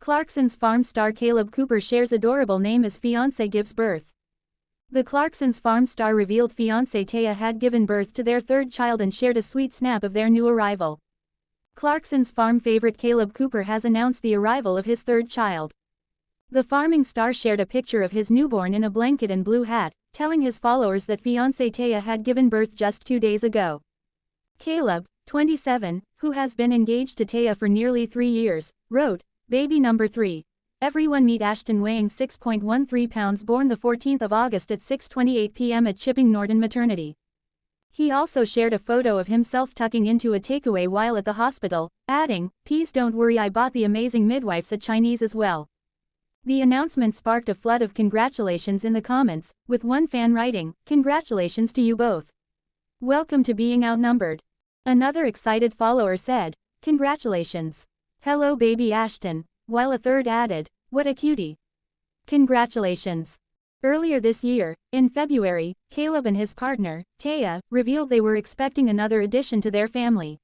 Clarkson's Farm star Kaleb Cooper shares adorable name as fiancée gives birth. The Clarkson's Farm star revealed fiancée Taya had given birth to their third child and shared a sweet snap of their new arrival. Clarkson's Farm favorite Kaleb Cooper has announced the arrival of his third child. The farming star shared a picture of his newborn in a blanket and blue hat, telling his followers that fiancée Taya had given birth just 2 days ago. Kaleb, 27, who has been engaged to Taya for nearly 3 years, wrote, "Baby number 3. Everyone meet Ashton weighing 6.13 pounds born the 14th of August at 6:28 p.m. at Norton maternity." He also shared a photo of himself tucking into a takeaway while at the hospital, adding, "Please don't worry, I bought the amazing midwifes at Chinese as well." The announcement sparked a flood of congratulations in the comments, with one fan writing, "Congratulations to you both. Welcome to being outnumbered." Another excited follower said, "Congratulations. Hello baby Ashton," while a third added, "What a cutie. Congratulations." Earlier this year, in February, Kaleb and his partner, Taya, revealed they were expecting another addition to their family.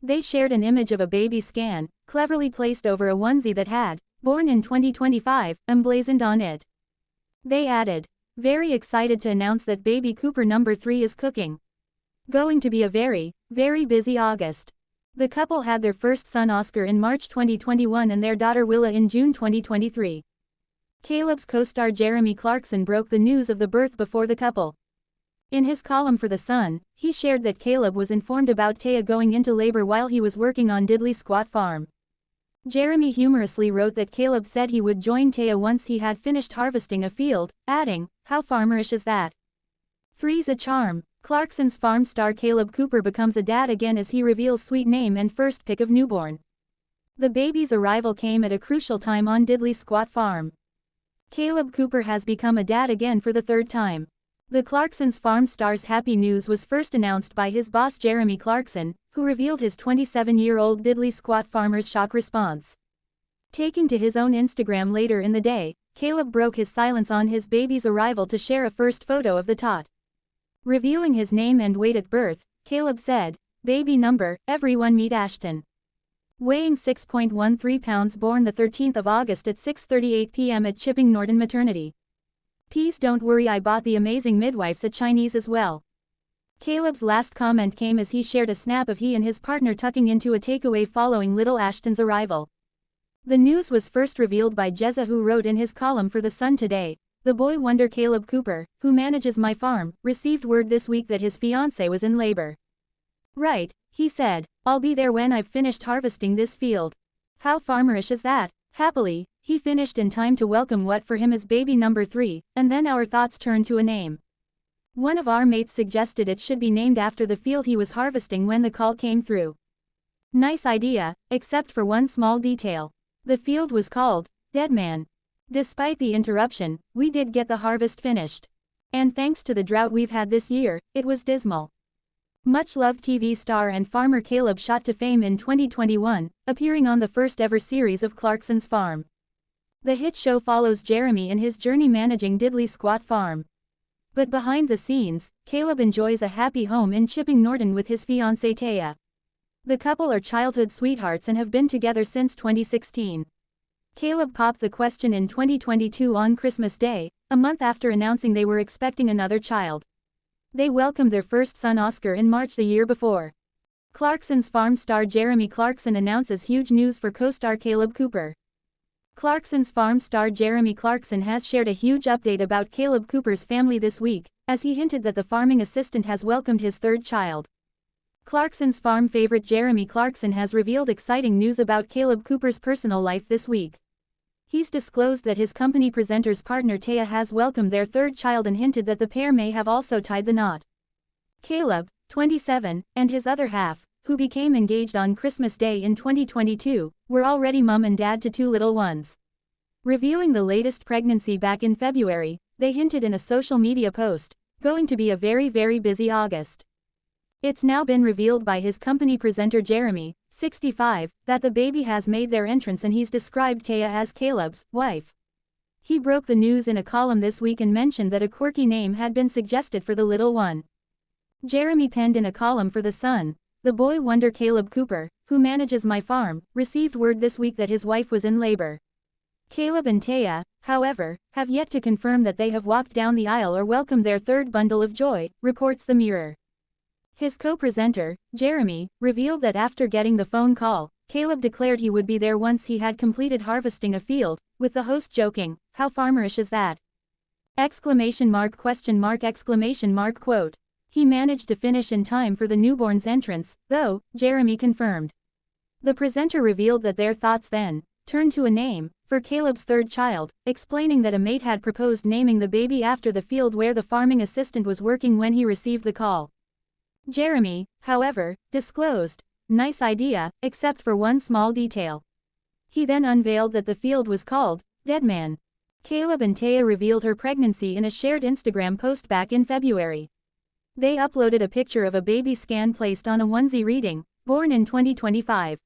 They shared an image of a baby scan, cleverly placed over a onesie that had, "Born in 2025, emblazoned on it. They added, "Very excited to announce that baby Cooper number 3 is cooking. Going to be a very, very busy August." The couple had their first son Oscar in March 2021 and their daughter Willa in June 2023. Kaleb's co-star Jeremy Clarkson broke the news of the birth before the couple. In his column for The Sun, he shared that Kaleb was informed about Taya going into labor while he was working on Clarkson Farm. Jeremy humorously wrote that Kaleb said he would join Taya once he had finished harvesting a field, adding, "How farmerish is that? Three's a charm." Clarkson's Farm star Kaleb Cooper becomes a dad again as he reveals sweet name and first pic of newborn. The baby's arrival came at a crucial time on Clarkson Farm. Kaleb Cooper has become a dad again for the third time. The Clarkson's Farm star's happy news was first announced by his boss Jeremy Clarkson, who revealed his 27-year-old Clarkson farmer's shock response. Taking to his own Instagram later in the day, Kaleb broke his silence on his baby's arrival to share a first photo of the tot. Revealing his name and weight at birth, Kaleb said, "Baby number, everyone meet Ashton. Weighing 6.13 pounds born the 13th of August at 6:38 p.m. at Norton maternity. Please don't worry, I bought the amazing midwives at Chinese as well." Kaleb's last comment came as he shared a snap of he and his partner tucking into a takeaway following little Ashton's arrival. The news was first revealed by Jezza, who wrote in his column for The Sun today, "The boy wonder Kaleb Cooper, who manages my farm, received word this week that his fiancée was in labor. Right," he said, "I'll be there when I've finished harvesting this field. How farmerish is that?" Happily, he finished in time to welcome what for him is baby number 3, and then our thoughts turned to a name. One of our mates suggested it should be named after the field he was harvesting when the call came through. Nice idea, except for one small detail. The field was called Dead Man. Despite the interruption, we did get the harvest finished. And thanks to the drought we've had this year, it was dismal. Much-loved TV star and farmer Kaleb shot to fame in 2021, appearing on the first-ever series of Clarkson's Farm. The hit show follows Jeremy in his journey managing Clarkson Farm. But behind the scenes, Kaleb enjoys a happy home in Norton with his fiancée Taya. The couple are childhood sweethearts and have been together since 2016. Kaleb popped the question in 2022 on Christmas Day, a month after announcing they were expecting another child. They welcomed their first son Oscar in March the year before. Clarkson's Farm star Jeremy Clarkson announces huge news for co-star Kaleb Cooper. Clarkson's Farm star Jeremy Clarkson has shared a huge update about Kaleb Cooper's family this week, as he hinted that the farming assistant has welcomed his third child. Clarkson's Farm favorite Jeremy Clarkson has revealed exciting news about Kaleb Cooper's personal life this week. He's disclosed that his company presenter's partner Taya has welcomed their third child and hinted that the pair may have also tied the knot. Kaleb, 27, and his other half, who became engaged on Christmas Day in 2022, were already mom and dad to 2 little ones. Revealing the latest pregnancy back in February, they hinted in a social media post, "Going to be a very, very busy August." It's now been revealed by his company presenter Jeremy, 65, that the baby has made their entrance and he's described Taya as Kaleb's wife. He broke the news in a column this week and mentioned that a quirky name had been suggested for the little one. Jeremy penned in a column for The Sun, "The boy wonder Kaleb Cooper, who manages my farm, received word this week that his wife was in labor. Kaleb and Taya, however, have yet to confirm that they have walked down the aisle or welcomed their third bundle of joy, reports the Mirror. His co-presenter, Jeremy, revealed that after getting the phone call, Kaleb declared he would be there once he had completed harvesting a field, with the host joking, "How farmerish is that?" Quote. He managed to finish in time for the newborn's entrance, though, Jeremy confirmed. The presenter revealed that their thoughts then turned to a name for Kaleb's third child, explaining that a mate had proposed naming the baby after the field where the farming assistant was working when he received the call. Jeremy, however, disclosed, "Nice idea, except for one small detail." He then unveiled that the field was called Dead Man. Kaleb and Taya revealed her pregnancy in a shared Instagram post back in February. They uploaded a picture of a baby scan placed on a onesie reading, "Born in 2025.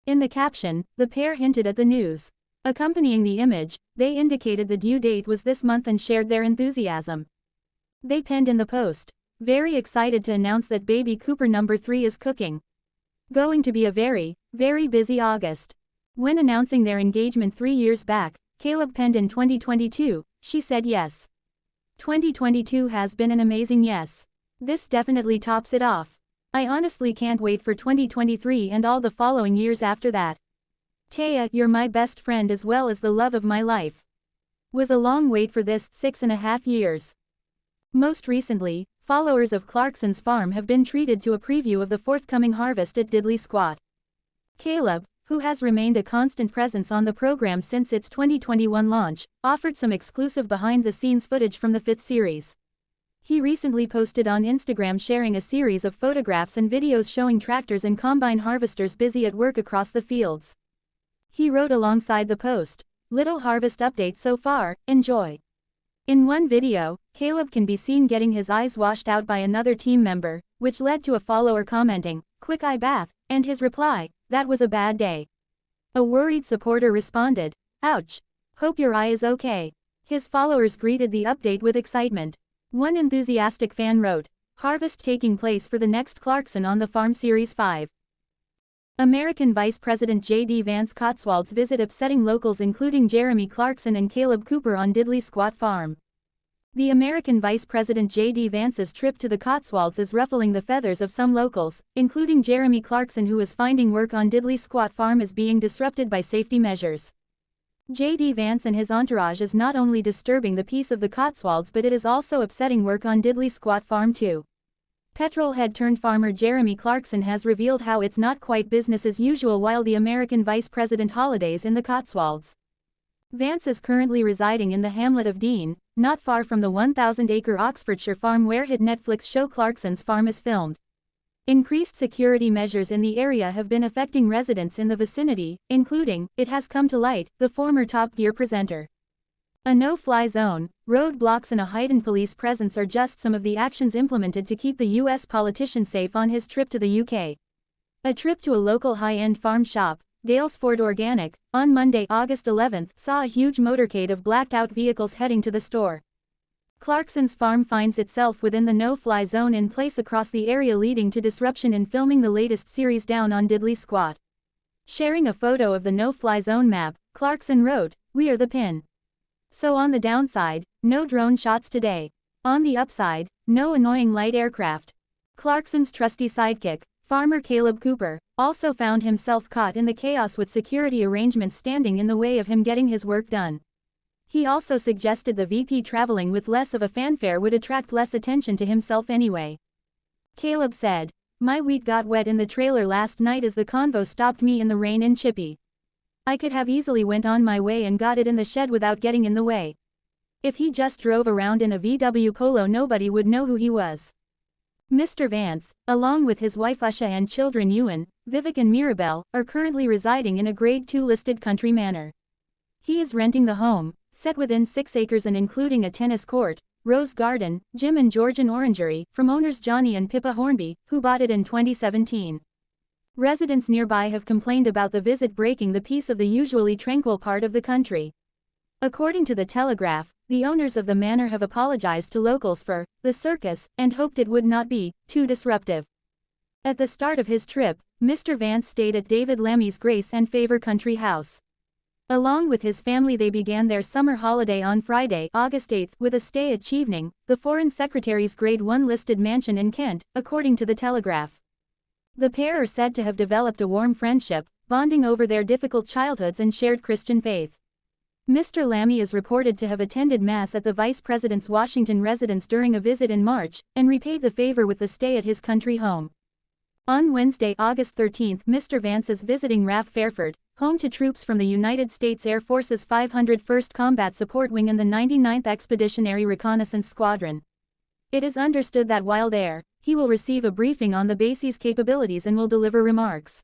In the caption, the pair hinted at the news. Accompanying the image, they indicated the due date was this month and shared their enthusiasm. They penned in the post, "Very excited to announce that baby Cooper number 3 is cooking. Going to be a very, very busy August." When announcing their engagement 3 years back, Kaleb penned in 2022, she said yes. 2022 has been an amazing yes. This definitely tops it off. I honestly can't wait for 2023 and all the following years after that. Taya, you're my best friend as well as the love of my life. Was a long wait for this, 6.5 years. Most recently, followers of Clarkson Farm have been treated to a preview of the forthcoming harvest at Diddley Squat. Kaleb, who has remained a constant presence on the program since its 2021 launch, offered some exclusive behind-the-scenes footage from the 5th series. He recently posted on Instagram sharing a series of photographs and videos showing tractors and combine harvesters busy at work across the fields. He wrote alongside the post, "Little harvest update so far, enjoy." In one video, Kaleb can be seen getting his eyes washed out by another team member, which led to a follower commenting, "Quick eye bath," and his reply, "That was a bad day." A worried supporter responded, "Ouch. Hope your eye is okay." His followers greeted the update with excitement. One enthusiastic fan wrote, "Harvest taking place for the next Clarkson on the Farm Series 5. American Vice President J.D. Vance Cotswold's visit upsetting locals including Jeremy Clarkson and Kaleb Cooper on Diddley Squat Farm. The American Vice President J.D. Vance's trip to the Cotswolds is ruffling the feathers of some locals, including Jeremy Clarkson, who is finding work on Diddley Squat Farm is being disrupted by safety measures. J.D. Vance and his entourage is not only disturbing the peace of the Cotswolds but it is also upsetting work on Diddley Squat Farm too. Petrolhead-turned-farmer Jeremy Clarkson has revealed how it's not quite business as usual while the American Vice President holidays in the Cotswolds. Vance is currently residing in the hamlet of Dean, not far from the 1,000-acre Oxfordshire farm where hit Netflix show Clarkson's Farm is filmed. Increased security measures in the area have been affecting residents in the vicinity, including, it has come to light, the former Top Gear presenter. A no-fly zone, roadblocks and a heightened police presence are just some of the actions implemented to keep the U.S. politician safe on his trip to the UK. A trip to a local high-end farm shop, Dalesford Organic, on Monday, August 11, saw a huge motorcade of blacked-out vehicles heading to the store. Clarkson's Farm finds itself within the no-fly zone in place across the area, leading to disruption in filming the latest series down on Diddley Squat. Sharing a photo of the no-fly zone map, Clarkson wrote, "We are the pin. So on the downside, no drone shots today. On the upside, no annoying light aircraft." Clarkson's trusty sidekick, farmer Kaleb Cooper, also found himself caught in the chaos with security arrangements standing in the way of him getting his work done. He also suggested the VP traveling with less of a fanfare would attract less attention to himself anyway. Kaleb said, "My wheat got wet in the trailer last night as the convo stopped me in the rain in Chippy. I could have easily went on my way and got it in the shed without getting in the way. If he just drove around in a VW Polo nobody would know who he was." Mr. Vance, along with his wife Usha and children Ewan, Vivek and Mirabelle, are currently residing in a Grade 2 listed country manor. He is renting the home, set within 6 acres and including a tennis court, rose garden, gym and Georgian orangery, from owners Johnny and Pippa Hornby, who bought it in 2017. Residents nearby have complained about the visit breaking the peace of the usually tranquil part of the country. According to the Telegraph, the owners of the manor have apologized to locals for the circus and hoped it would not be too disruptive. At the start of his trip, Mr. Vance stayed at David Lemmy's Grace and Favor Country House. Along with his family they began their summer holiday on Friday, August 8, with a stay at Chevening, the Foreign Secretary's Grade 1 listed mansion in Kent, according to the Telegraph. The pair are said to have developed a warm friendship, bonding over their difficult childhoods and shared Christian faith. Mr. Lammy is reported to have attended Mass at the Vice President's Washington residence during a visit in March, and repaid the favor with the stay at his country home. On Wednesday, August 13, Mr. Vance is visiting RAF Fairford, home to troops from the United States Air Force's 501st Combat Support Wing and the 99th Expeditionary Reconnaissance Squadron. It is understood that while there, he will receive a briefing on the base's capabilities and will deliver remarks.